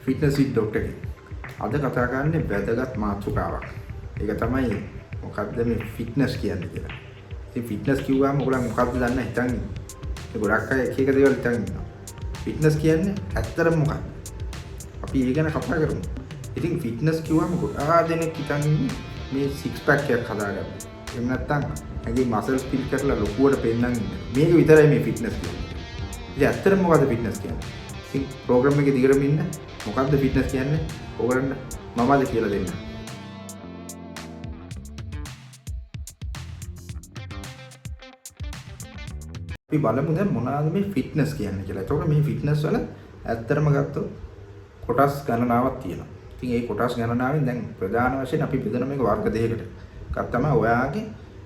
Fitness විත් doctor කෙනෙක්. අද කතා කරන්නේ වැදගත් මාතෘකාවක්. ඒක තමයි මොකක්ද මේ ෆිට්නස් කියන්නේ කියලා. ඉතින් ෆිට්නස් කිව්වම ඔයගොල්ලෝ මොකක්ද දන්නේ හිතන් ඉන්නේ. ඒ ගොඩක් අය එක එක දේවල් හිතන් ඉන්නවා. ෆිට්නස් කියන්නේ ඇත්තටම මොකක්ද? අපි ඒ ගැන කතා කරමු. ඉතින් ෆිට්නස් කිව්වම ගොඩාක් දෙනෙක් හිතන් ඉන්නේ මේ සික්ස් පැක් එකක් හදාගන්න. එහෙම නැත්නම් ඇගේ මසල්ස් පිල් කරලා ලොකුවට පෙන්නන්න ඉන්න. මේක විතරයි මේ ෆිට්නස් කියන්නේ. ඉතින් ඇත්තටම මොකද්ද ෆිට්නස් කියන්නේ? ඉතින් ප්‍රෝග්‍රෑම් එකේ දිගටම ඉන්න මොකක්ද ෆිට්නස් කියන්නේ? ඕගොල්ලන්ට මමද කියලා දෙන්න. අපි බලමු දැන් මොනවාද මේ ෆිට්නස් කියන්නේ කියලා. එතකොට මේ ෆිට්නස් වල ඇත්තටම ගත්තොත් කොටස් ගණනාවක් තියෙනවා. ඉතින් මේ කොටස් ගණනාවෙන් දැන් ප්‍රධාන වශයෙන් අපි බෙදන මේක වර්ග දෙකකට. එකක් තමයි ඔයාගේ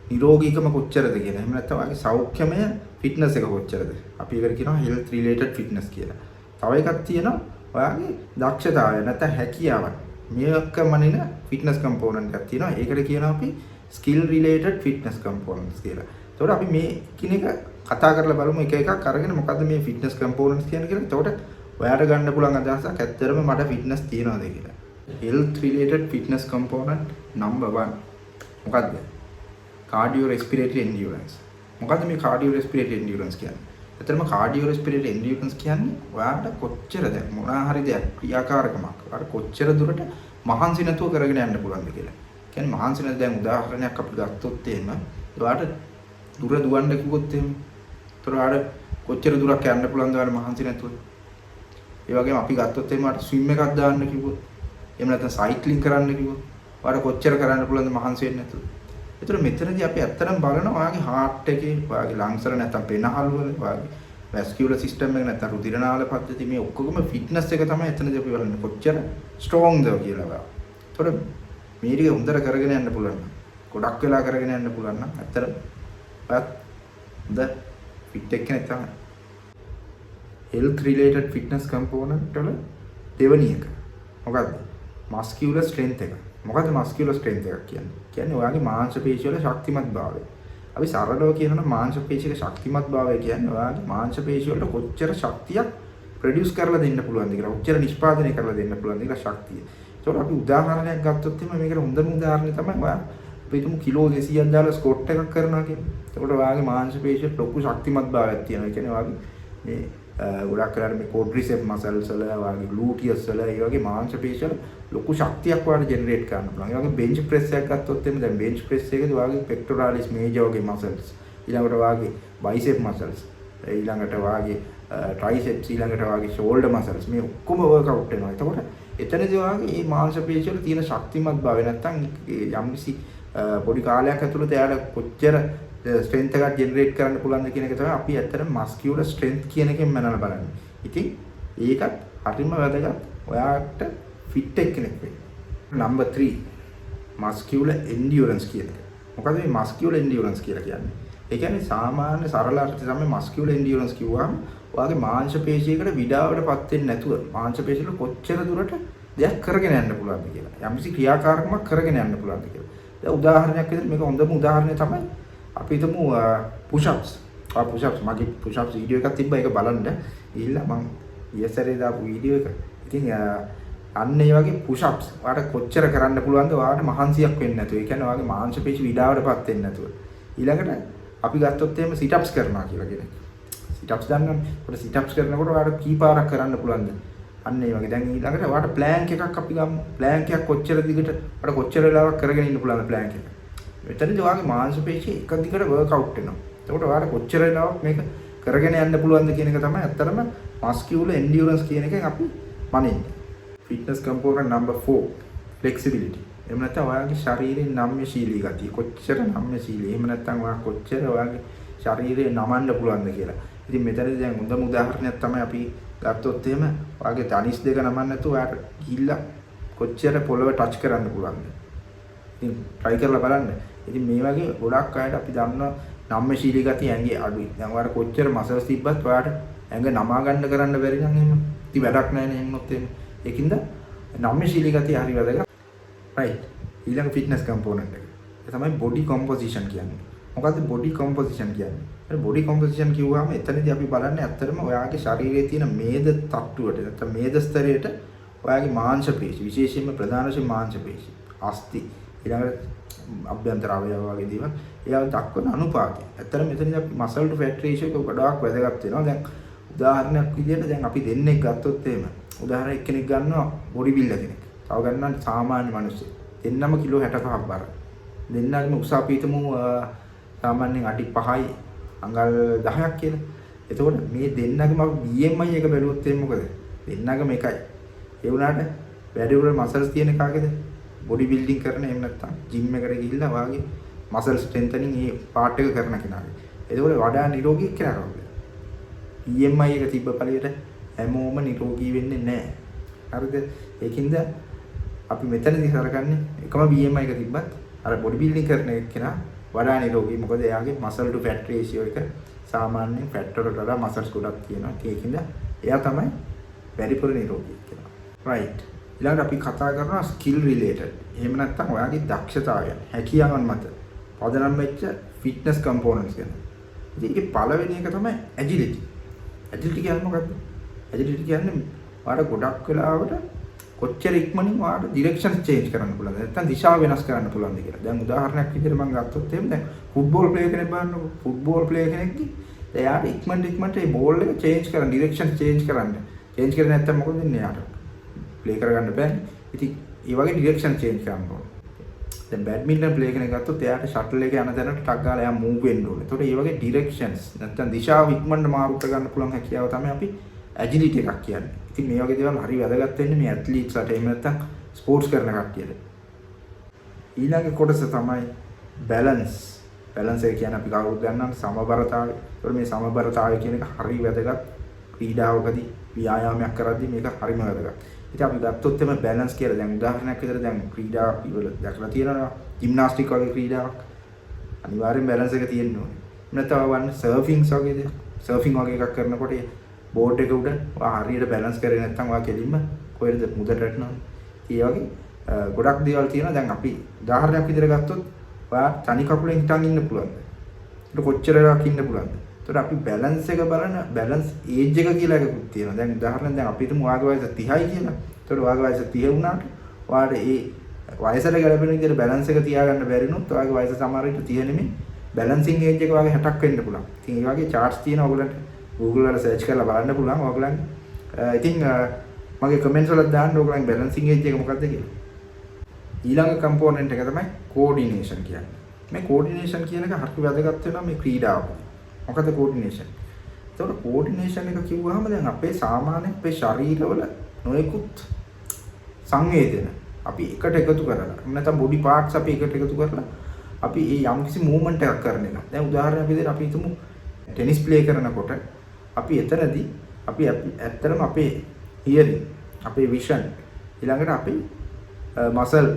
නිරෝගීකම කොච්චරද කියන. එහෙම නැත්නම් ඔයාගේ සෞඛ්‍යමය ෆිට්නස් එක කොච්චරද. අපි ඒකට කියනවා health related fitness කියලා. තව එකක් තියෙනවා ඔයාගේ දක්ෂතාවය නැත්නම් හැකියාව. මේක මනින ෆිට්නස් කම්පෝනන්ට් එකක් තියෙනවා. ඒකට කියනවා අපි skill related fitness components කියලා. එතකොට අපි මේ කිනක කතා කරලා බලමු එක එකක් අරගෙන මොකද්ද මේ ෆිට්නස් කම්පෝනන්ට්ස් කියන්නේ කියලා. එතකොට ඔයාට ගන්න පුළුවන් අදහසක් ඇත්තටම මට ෆිට්නස් තියනවාද කියලා. health related fitness component number 1 මොකද්ද? cardio respiratory endurance. මොකද්ද මේ cardio respiratory endurance කියන්නේ? ඇත්තටම cardio respiratory endurance කියන්නේ ඔයාට කොච්චර දැන් මොනවා හරි දෙයක් ක්‍රියාකාරකමක් ඔයාට කොච්චර දුරට මහන්සි නැතුව කරගෙන යන්න පුළුවන්ද කියලා. කියන්නේ මහන්සි නැත්නම් දැන් උදාහරණයක් අපි ගත්තොත් එහෙම ඔයාට දුර දුවන්න කිව්වොත් එහෙම ඒතර ඔයාට කොච්චර දුරක් යන්න පුළුවන්ද ඔයාට මහන්සි නැතුව. ඒ වගේම අපි ගත්තොත් එහෙම ඔයාට ස්විම් එකක් දාන්න කිව්වොත් එහෙම නැත්නම් සයික්ලින් කරන්න කිව්වොත් ඔයාට කොච්චර කරන්න පුළුවන්ද මහන්සි වෙන්නේ නැතුව. ඒතර මෙතනදී අපි ඇත්තටම බලනවා ඔයාගේ heart එකේ ඔයාගේ lungs වල නැත්නම් පෙනහළු වල ඔයාගේ vascular system එක නැත්නම් රුධිර නාල පද්ධතිය මේ ඔක්කොගම fitness එක තමයි එතනදී අපි බලන්නේ කොච්චර strongද කියලා ඔයා. ඒතර මේ ටික හොඳට කරගෙන යන්න පුළුවන් නම් ගොඩක් වෙලා කරගෙන යන්න පුළුවන් නම් ඇත්තටම ඔයත් හොඳ fit එක කෙනෙක් තමයි. health related fitness component වල දෙවෙනි එක මොකද්ද? muscular strength එක. මොකද්ද muscular strength එක කියන්නේ? කියන්නේ ඔයාගේ මාංශ පේශි වල ශක්තිමත් භාවය. අපි සරලව කියනනම් මාංශ පේශික ශක්තිමත් භාවය කියන්නේ ඔයාගේ මාංශ පේශි වලට කොච්චර ශක්තියක් ප්‍රොඩියුස් කරලා දෙන්න පුළුවන්ද කියලා. කොච්චර නිෂ්පාදනය කරලා දෙන්න පුළුවන්ද කියලා ශක්තිය. ඒතකොට අපි උදාහරණයක් ගත්තොත් එimhe මේකට හොඳම උදාහරණය තමයි ඔයා අපි හිතමු කිලෝ 200ක් දාලා ස්ක්වොට් එකක් කරනවා කියලා. එතකොට ඔයාගේ මාංශ පේශියට ලොකු ශක්තිමත් භාවයක් තියෙනවා. ඒ කියන්නේ ඔයාගේ මේ ගොඩක් කරලා මේ quadriceps muscles වල ඔයාගේ gluteus වල ඒ වගේ මාංශ පේශි වල ලොකු ශක්තියක් ඔයාලට ජෙනරේට් කරන්න පුළුවන්. ඒ වගේ bench press එකක් ගත්තොත් එimhe දැන් bench press එකේදී ඔයාගේ pectoralis major වගේ muscles ඊළඟට ඔයාගේ bicep muscles ඊළඟට ඔයාගේ triceps ඊළඟට ඔයාගේ shoulder muscles මේ ඔක්කොම workout වෙනවා. එතකොට එතනදී ඔයාගේ මේ මාංශ පේශි වල තියෙන ශක්තිමත් භාවය නැත්තම් යම්කිසි පොඩි කාලයක් ඇතුළත එයාට කොච්චර ස්ට්‍රෙන්ත් එකක් ජෙනරේට් කරන්න පුළුවන්ද කියන එක තමයි අපි ඇත්තටම මස්කියුලර් ස්ට්‍රෙන්ත් කියන එකෙන් මනලා බලන්නේ. ඉතින් ඒකත් හරිම වැදගත් ඔයාට ෆිට් කෙනෙක් වෙන්න. නම්බර් 3 මස්කියුලර් එන්ඩියුරන්ස් කියන එක. මොකද මේ මස්කියුලර් එන්ඩියුරන්ස් කියලා කියන්නේ? ඒ කියන්නේ සාමාන්‍ය සරල අර්ථය තමයි මස්කියුලර් එන්ඩියුරන්ස් කිව්වම ඔයාගේ මාංශ පේශියකට විඩාවටපත් වෙන්නේ නැතුව මාංශ පේශිවල කොච්චර දුරට දෙයක් කරගෙන යන්න පුළුවන්ද කියලා. යම්කිසි ක්‍රියාකාරකමක් කරගෙන යන්න පුළුවන්ද කියලා. දැන් උදාහරණයක් විදිහට මේක හොඳම උදාහරණය තමයි අපි හිතමු push ups. push ups මගේ push ups වීඩියෝ එකක් තිබ්බා ඒක බලන්න. ගිහිල්ලා මම ඊයසරේ දාපු වීඩියෝ එක. ඉතින් අන්න ඒ වගේ push ups ඔයාලට කොච්චර කරන්න පුළුවන්ද ඔයාලට මහන්සියක් වෙන්නේ නැතුව. ඒ කියන්නේ ඔයාගේ මාංශ පේශි විඩාවටපත් වෙන්නේ නැතුව. ඊළඟට අපි ගත්තොත් එහෙම sit ups කරනවා කියලා කෙනෙක්. sit ups ගන්නවා. ඒකට sit ups කරනකොට ඔයාලට කී පාරක් කරන්න පුළුවන්ද? අන්න ඒ වගේ. දැන් ඊළඟට ඔයාලට plank එකක් අපි ගමු. plank එකක් කොච්චර දිගට ඔයාලට කොච්චර වෙලාවක් කරගෙන ඉන්න පුළුවන්ද plank එක? මෙතනදී ඔයාගේ මාංශ පේශි එක දිගට workout වෙනවා. එතකොට ඔයාලට කොච්චර වෙලාවක් මේක කරගෙන යන්න පුළුවන්ද කියන එක තමයි ඇත්තටම muscular endurance කියන එකෙන් අපි මනින්නේ. fitness component number 4 flexibility. එහෙම නැත්නම් ඔයාගේ ශරීරයේ නම්‍යශීලී ගතිය කොච්චර නම්‍යශීලී. එහෙම නැත්නම් ඔයා කොච්චර ඔයාගේ ශරීරය නමන්න පුළුවන්ද කියලා. ඉතින් මෙතනදී දැන් හොඳම උදාහරණයක් තමයි අපි ගත්තොත් එහෙම ඔයාගේ ධනිස් දෙක නමන්න නැතුව ඔයාට ගිහිල්ලා කොච්චර පොළව ටච් කරන්න පුළුවන්ද. ඉතින් try කරලා බලන්න. ඉතින් මේ වගේ ගොඩක් අයට අපි දන්නවා නම්‍යශීලී ගතිය ඇඟේ අඩුයි. දැන් ඔයාලට කොච්චර මසල්ස් තිබ්බත් ඔයාට ඇඟ නමා ගන්න කරන්න බැරි නම් එහෙම ඉතින් වැඩක් නැහැ නේ එන්නොත් එහෙම. ඒකින්ද නම්‍යශීලී ගතිය හරි වැදගත්. right. ඊළඟ ෆිට්නස් කම්පෝනන්ට් එක. ඒ තමයි body composition කියන්නේ. මොකද්ද body composition කියන්නේ? ඒ body composition කිව්වම එතනදී අපි බලන්නේ ඇත්තටම ඔයාගේ ශරීරයේ තියෙන මේද තට්ටුවට නැත්නම් මේද ස්තරයට ඔයාගේ මාංශ පේශි විශේෂයෙන්ම ප්‍රධාන වශයෙන් මාංශ පේශි අස්ථි ඊළඟට අභ්‍යන්තර අවයව වගේ දේවල් ඒවා දක්වන අනුපාතය. ඇත්තට මෙතනදී අපි muscle to fat ratio එක ගොඩාක් වැදගත් වෙනවා. දැන් උදාහරණයක් විදිහට දැන් අපි දෙන්නෙක් ගත්තොත් එහෙම උදාහරණයක් කෙනෙක් ගන්නවා බොඩි බිල්ඩර් කෙනෙක්. තව ගන්නවා සාමාන්‍ය මිනිස්සු. දෙන්නම කිලෝ 65ක් බර. දෙන්නගේම උස අපි හිතමු සාමාන්‍යයෙන් අඩි 5යි අඟල් 10ක් කියලා. එතකොට මේ දෙන්නගේම BMI එක බැලුවොත් එහෙනම් මොකද? දෙන්නගම එකයි. ඒ වුණාට වැඩිපුර මසල්ස් තියෙන කාගේද? බොඩි බිල්ඩින් කරන එහෙම නැත්නම් ජිම් එකට ගිහිල්ලා වාගේ මසල් ස්ට්‍රෙන්තනින් මේ පාර්ට් එක කරන කෙනාගේ. එතකොට වඩා නිරෝගී කෙනා කවුද? BMI එක තිබ්බ පළියට හැමෝම නිරෝගී වෙන්නේ නැහැ. හරිද? ඒකින්ද අපි මෙතනදී කරගන්නේ එකම BMI එක තිබ්බත් අර බොඩි බිල්ඩින් කරන කෙනා වඩා නිරෝගී. මොකද එයාගේ muscle to fat ratio එක සාමාන්‍යයෙන් fat වලට වඩා muscles ගොඩක් තියෙනවා. ඒකින්ද එයා තමයි වැඩිපුර නිරෝගී කෙනා. right. ඊළඟට අපි කතා කරනවා skill related. එහෙම නැත්නම් ඔයාගේ දක්ෂතාවයන්, හැකියාවන් මත පදනම් වෙච්ච fitness components ගැන. ඉතින් ඒකේ පළවෙනි එක තමයි agility. agility කියන්නේ මොකක්ද? agility කියන්නේ ඔයාලට ගොඩක් වෙලාවට කොච්චර ඉක්මනින් ඔයාලට direction change කරන්න පුළුවන්ද? නැත්නම් දිශාව වෙනස් කරන්න පුළුවන්ද කියලා. දැන් උදාහරණයක් විදිහට මම ගත්තොත් එහෙම දැන් ෆුට්බෝල් ප්ලේයර් කෙනෙක් බලන්නකො. ෆුට්බෝල් ප්ලේයර් කෙනෙක්ගේ එයාට ඉක්මනට ඒ බෝල් එක change කරන්න, direction change කරන්න. change කරේ නැත්නම් මොකද වෙන්නේ යාට? ප්ලේ කරගන්න බෑනේ. ඉතින් ඒ වගේ ඩිරෙක්ෂන් චේන්ජ් කරන්න ඕනේ. දැන් බැඩ්මින්ටන් ප්ලේ කෙනෙක් ගත්තොත් එයාට ෂටල් එක යන තැනට ටක් ගාලා එයා මූව් වෙන්න ඕනේ. ඒතකොට මේ වගේ ඩිරෙක්ෂන්ස් නැත්නම් දිශාව ඉක්මනට මාරු කර ගන්න පුළුවන් හැකියාව තමයි අපි ඇජිලිටි එකක් කියන්නේ. ඉතින් මේ වගේ දේවල් හරි වැදගත් වෙන්නේ මේ ඇත්ලීට්ස්ලාට එහෙම නැත්නම් ස්පෝර්ට්ස් කරන කට්ටියට. ඊළඟ කොටස තමයි බැලන්ස්. බැලන්ස් එක කියන්නේ අපි කවුරුත් ගන්නවා සමබරතාවය. ඒතකොට මේ සමබරතාවය කියන එක හරි වැදගත්. ක්‍රීඩාවකදී ව්‍යායාමයක් කරද්දී මේක හරිම වැදගත්. ඉතින් අපි ගත්තොත් එම බැලන්ස් කියලා දැන් උදාහරණයක් විදිහට දැන් ක්‍රීඩා වල දැකලා තියෙනවා ජිම්නාස්ටික් වගේ ක්‍රීඩාවක් අනිවාර්යෙන් බැලන්ස් එක තියෙන්න ඕනේ. නැත්නම් වන්න සර්ෆින්ග්ස් වගේ දේ සර්ෆින් වගේ එකක් කරනකොට බෝඩ් එක උඩ ඔයා හරියට බැලන්ස් කරේ නැත්නම් ඔයා කෙලින්ම කොහෙද මුදට වැටෙනවා. ඒ වගේ ගොඩක් දේවල් තියෙනවා. දැන් අපි උදාහරණයක් විදිහට ගත්තොත් ඔයා තනි කකුලෙන් හිටන් ඉන්න පුළුවන්ද? ඒක කොච්චර වෙලාවක් ඉන්න පුළුවන්ද? ඒතකොට අපි බැලන්ස් එක බලන බැලන්ස් ඒජ් එක කියලා එකකුත් තියෙනවා. දැන් උදාහරණයක් දැන් අපි හිතමු ඔයාගේ වයස 30යි කියලා. ඒතකොට ඔයාගේ වයස 30 වුණාට ඔයාට ඒ වයසට ගැලපෙන විදිහට බැලන්ස් එක තියාගන්න බැරි වුණොත් ඔයාගේ වයස සමහර විට 30 නෙමෙයි බැලන්සින් ඒජ් එක ඔයාගේ 60ක් වෙන්න පුළුවන්. ඉතින් ඒ වගේ charts තියෙනවා ඔයගලන්ට Google වල search කරලා බලන්න පුළුවන් ඔයගලන්. ඉතින් මගේ comments වල දාන්න ඔයගලන් බැලන්සින් ඒජ් එක මොකක්ද කියලා. ඊළඟ component එක තමයි coordination කියන්නේ. මේ coordination කියන එක හරි වැදගත් වෙනවා මේ ක්‍රීඩාවකදී. මොකද coordination? ඒතකොට coordination එක කිව්වහම දැන් අපේ සාමාන්‍ය අපේ ශරීරවල නොයෙකුත් සංවේදන අපි එකට එකතු කරලා නැත්නම් body parts අපි එකට එකතු කරලා අපි මේ යම්කිසි movement එකක් කරන එක. දැන් උදාහරණයක් විදිහට අපි හිතමු ටෙනිස් ප්ලේ කරනකොට අපි එතනදී අපි ඇත්තටම අපේ hearing, අපේ vision ඊළඟට අපේ muscle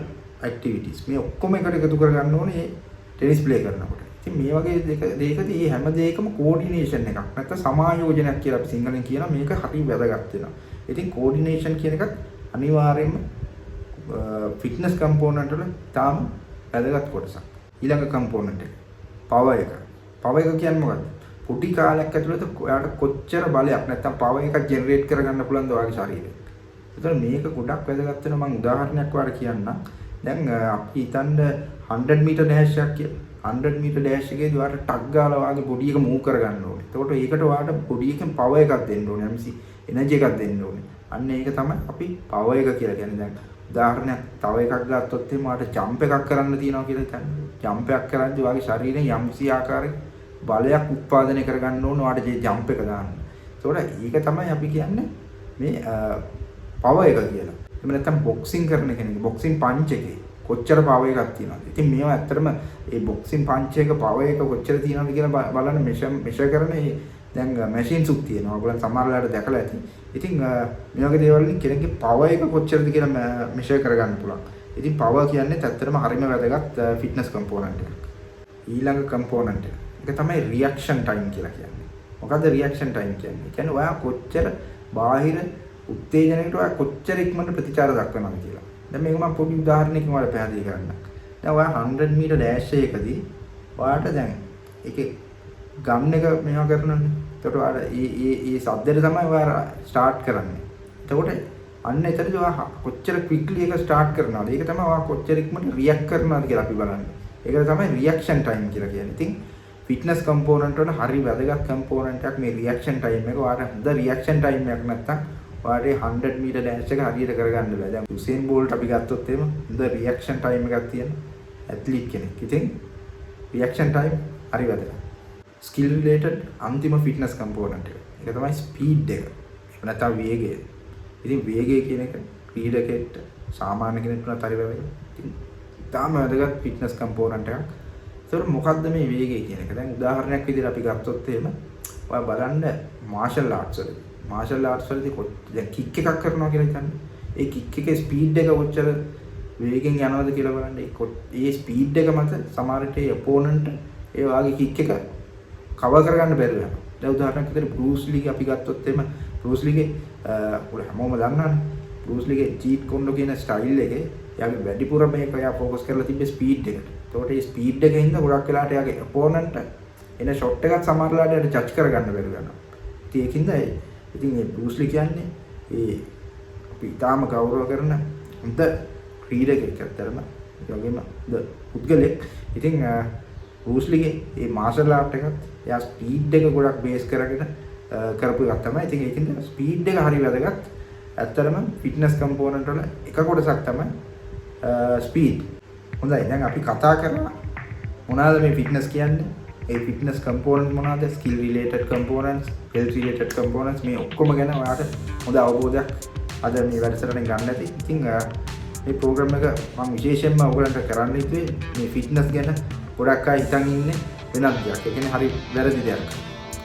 activities මේ ඔක්කොම එකට එකතු කරගන්න ඕනේ මේ ටෙනිස් ප්ලේ කරනකොට. ඉතින් මේ වගේ දෙයකදී මේ හැම දෙයකම කෝඩිනේෂන් එකක් නැත්නම් සමායෝජනයක් කියලා අපි සිංහලෙන් කියනවා. මේක හරි වැදගත් වෙනවා. ඉතින් කෝඩිනේෂන් කියන එකත් අනිවාර්යයෙන්ම ෆිට්නස් කම්පොනන්ට් වල තාම වැදගත් කොටසක්. ඊළඟ කම්පොනන්ට් එක පවර් එක. පවර් එක කියන්නේ මොකද්ද? පොඩි කාලයක් ඇතුළත ඔයාලට කොච්චර බලයක් නැත්නම් පවර් එකක් ජෙනරේට් කරගන්න පුළුවන්ද ඔයාගේ ශරීරයෙන්. ඒතර මේක ගොඩක් වැදගත් වෙනවා. මම උදාහරණයක් ඔයාලට කියන්නම්. දැන් අපි හිතන්න 100 මීටර් ඩෑෂ් එකක් කියලා. 100 මීටර් ඩෑෂ් එකේදී ඔයාලට ටක් ගාලා ඔයාගේ බොඩි එක මූව් කරගන්න ඕනේ. එතකොට ඒකට ඔයාලට බොඩි එකෙන් පවර් එකක් දෙන්න ඕනේ. යම්සි එනර්ජි එකක් දෙන්න ඕනේ. අන්න ඒක තමයි අපි පවර් එක කියලා කියන්නේ. දැන් උදාහරණයක් තව එකක් ගත්තොත් එහම ඔයාලට ජම්ප් එකක් කරන්න තියෙනවා කියලා හිතන්න. ජම්ප් එකක් කරද්දී ඔයාගේ ශරීරයෙන් යම්සි ආකාරයක බලයක් උත්පාදනය කරගන්න ඕනේ ඔයාලට මේ ජම්ප් එක දාන්න. ඒතකොට ඒක තමයි අපි කියන්නේ මේ පවර් එක කියලා. එහෙම නැත්නම් බොක්සින් කරන කෙනෙක් බොක්සින් පන්ච් එකේ කොච්චර පවර් එකක් තියෙනවද? ඉතින් මේවා ඇත්තටම මේ බොක්සින් පන්ච් එක පවර් එක කොච්චර තියෙනවද කියලා බලන්න මෙෂර් කරන මේ දැන් මැෂින්ස් උත් තියෙනවා. ඔයගොල්ලන් සමහර වෙලාවට දැකලා ඇති. ඉතින් මේ වගේ දේවල් වලින් කෙනෙක්ගේ පවර් එක කොච්චරද කියලා මෙෂර් කරගන්න පුළුවන්. ඉතින් පවර් කියන්නේ ඇත්තටම හරිම වැදගත් ෆිට්නස් කම්පොනන්ට් එකක්. ඊළඟ කම්පොනන්ට් එක තමයි රියැක්ෂන් ටයිම් කියලා කියන්නේ. මොකද්ද රියැක්ෂන් ටයිම් කියන්නේ? ඒ කියන්නේ ඔයා කොච්චර බාහිර උත්තේජනයකට ඔයා කොච්චර ඉක්මනට ප්‍රතිචාර දක්වනවද කියලා. දැන් මේක මම පොඩි උදාහරණයකින් ඔයාලට පැහැදිලි කරන්නම්. දැන් ඔයා 100 මීටර් ඩෑෂ් එකකදී ඔයාට දැන් ඒකේ ගම් එක මේවා කරනවානේ. එතකොට ඔයාලා මේ සද්දෙට තමයි ඔයා ස්ටාර්ට් කරන්නේ. එතකොට අන්න එතනදී ඔයා කොච්චර ක්වික්ලි එක ස්ටාර්ට් කරනවද? ඒක තමයි ඔයා කොච්චර ඉක්මනට රියැක්ට් කරනවද කියලා අපි බලන්නේ. ඒක තමයි රියැක්ෂන් ටයිම් කියලා කියන්නේ. ඉතින් ෆිට්නස් කම්පෝනන්ට් වල හරි වැදගත් කම්පෝනන්ට් එකක් මේ රියැක්ෂන් ටයිම් එක. ඔයාට හොඳ රියැක්ෂන් ටයිම් එකක් නැත්තම් ඔයාට 100 මීටර් ඩෑෂ් එක හරියට කරගන්න බෑ. දැන් යුසේන් බෝල්ට් අපි ගත්තොත් එහෙම හොඳ රියැක්ෂන් ටයිම් එකක් තියෙන ඇත්ලීට් කෙනෙක්. ඉතින් රියැක්ෂන් ටයිම් හරි වැදගත්. ස්කිල් රිලේටඩ් අන්තිම ෆිට්නස් කම්පෝනන්ට් එක. ඒක තමයි ස්පීඩ් එක. එහෙම නැත්නම් වේගය. ඉතින් වේගය කියන එක ක්‍රීඩකෙක්ට සාමාන්‍ය කෙනෙකුට හරි වැදගත්. ඉතින් තාම වැදගත් ෆිට්නස් කම්පෝනන්ට් එකක්. ඒතකොට මොකද්ද මේ වේගය කියන එක? දැන් උදාහරණයක් විදිහට අපි ගත්තොත් එහෙම ඔයා බලන්න මාෂල් ආර්ට්ස් වලදී. මාෂල් ආර්ට්ස් වලදී දැන් කික් එකක් කරනවා කියලා හිතන්න. ඒ කික් එකේ ස්පීඩ් එක කොච්චර වේගෙන් යනවද කියලා බලන්න. ඒ ස්පීඩ් එක මත සමහර විට ඒ ඔපෝනන්ට් ඒ වාගේ කික් එක කවර් කරගන්න බැරුව යනවා. දැන් උදාහරණයක් විදිහට බෲස් ලීගේ අපි ගත්තොත් එහෙම බෲස් ලීගේ ඔය හැමෝම දන්නවනේ. බෲස් ලීගේ චීට් කොන්ඩෝ කියන ස්ටයිල් එකේ එයාගේ වැඩිපුර මේක එයා ફોකස් කරලා තිබ්බේ ස්පීඩ් එකට. ඒකට මේ ස්පීඩ් එකේ ඉඳන් ගොඩක් වෙලාට එයාගේ ඔපෝනන්ට් එන ෂොට් එකත් සමහර වෙලාවට එයාට ජජ් කරගන්න බැරුව යනවා. ඉතින් ඒකින්ද ඉතින් මේ බෲස් ලී කියන්නේ ඒ අපි තාම ගෞරව කරන හොඳ ක්‍රීඩකෙක් ඇත්තටම. ඒ වගේම හොඳ පුද්ගලෙක්. ඉතින් බෲස් ලීගේ මේ මාෂල් ආර්ට් එකත් එයා ස්පීඩ් එක ගොඩක් බේස් කරගෙන කරපු එකක් තමයි. ඉතින් ඒකින්ද ස්පීඩ් එක හරි වැදගත්. ඇත්තටම ෆිට්නස් කම්පෝනන්ට් වල එක කොටසක් තමයි ස්පීඩ්. හොඳයි. දැන් අපි කතා කරා මොනවාද මේ ෆිට්නස් කියන්නේ? ඒ ෆිට්නස් කම්පෝනන්ට් මොනවාද? ස්කිල් රිලේටඩ් කම්පෝනන්ට්ස්, හෙල්ත් රිලේටඩ් කම්පෝනන්ට්ස් මේ ඔක්කොම ගැන ඔයාට හොඳ අවබෝධයක් අද මේ වැඩසටහනෙන් ගන්න ඇති. ඉතින් මේ ප්‍රෝග්‍රෑම් එක මම විශේෂයෙන්ම ඔයගලන්ට කරන්න හිතුවේ මේ ෆිට්නස් ගැන ගොඩක් අය හිතන් ඉන්නේ වෙනත් දෙයක්. ඒ කියන්නේ හරි වැරදි දෙයක්.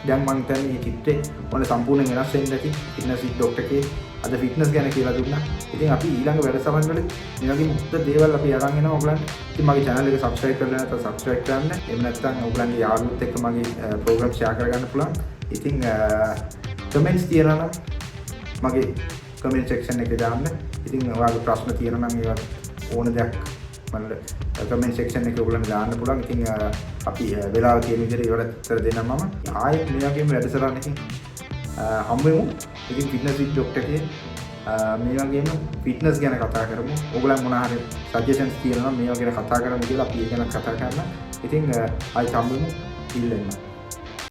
දැන් මම හිතන්නේ මේ චිත්‍රේ මොන සම්පූර්ණයෙන් වෙනස් වෙන්න ඇති. ෆිට්නස් ડોක්ටර් කේ අද ෆිට්නස් ගැන කියලා දුන්නා. ඉතින් අපි ඊළඟ වැඩසටහන් වල මේ වගේ මුක්ත දේවල් අපි අරන් එනවා ඔයගලන්ට. ඉතින් මගේ channel එක subscribe කරලා නැත්නම් subscribe කරන්න. එහෙම නැත්නම් ඔයගලන්ගේ යාළුවොත් එක්ක මගේ program share කරගන්න පුළුවන්. ඉතින් comments තියනවා නම් මගේ comment section එකේ දාන්න. ඉතින් ඔයාලගේ ප්‍රශ්න තියෙනවා නම් ඒවා ඕන දෙයක් මම comment section එකේ ඔයගලන්ට දාන්න පුළුවන්. ඉතින් අපි වෙලාව තියෙන විදිහට ඒවට උත්තර දෙන්නම් මම. ආයෙත් මේ වගේම වැඩසටහනකින් හම්බ වෙමු. ඉතින් ෆිට්නස් විත් ડોක්ටර් කේ මේ වගේම ෆිට්නස් ගැන කතා කරමු. ඕගොල්ලන් මොන හරි සජෙෂන්ස් තියෙනවා මේ වගේ කතා කරමු කියලා අපි ඒ ගැන කතා කරනවා. ඉතින් ආයෙත් හම්බ වෙමු. ඉල්ලන්න.